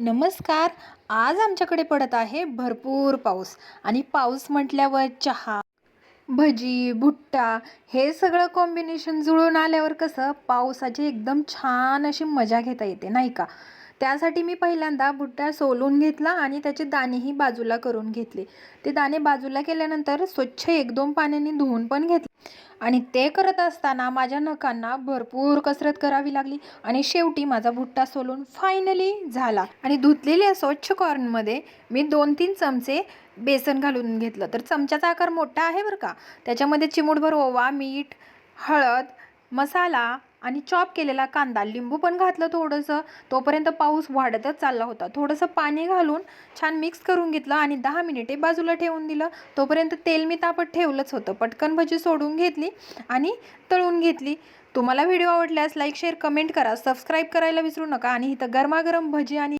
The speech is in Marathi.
नमस्कार. आज आमच्याकडे पडत आहे भरपूर पाऊस आणि पाऊस म्हटल्यावर चहा, भजी, भुट्टा हे सगळं कॉम्बिनेशन जुळून आल्यावर कसं पावसाची एकदम छान अशी मजा घेता येते नाही का? त्यासाठी मी पहिल्यांदा भुट्टा सोलून घेतला आणि त्याचे दाणेही बाजूला करून घेतले. ते दाणे बाजूला केल्यानंतर स्वच्छ 1-2 पाण्याने धुवून पण घेतले आणि ते करत असताना माझ्या नखांना भरपूर कसरत करावी लागली आणि शेवटी माझा भुट्टा सोलून फायनली झाला. आणि धुतलेल्या स्वच्छ कॉर्नमध्ये मी 2-3 चमचे बेसन घालून घेतलं. तर चमच्याचा आकार मोठा आहे बरं का. त्याच्यामध्ये चिमूटभर ओवा, मीठ, हळद, मसाला आणि चॉप केलेला कांदा, लिंबू पण घातलं थोडंसं. तोपर्यंत पाऊस वाढतच चालला होता. थोडंसं पाणी घालून छान मिक्स करून घेतलं आणि 10 मिनिटे बाजूला ठेवून दिलं. तोपर्यंत तेल मी तापत ठेवलंच होतं. पटकन भजी सोडून घेतली आणि तळून घेतली. तुम्हाला व्हिडिओ आवडल्यास लाईक, शेअर, कमेंट करा. सबस्क्राईब करायला विसरू नका आणि इथं गरमागरम भजी आणि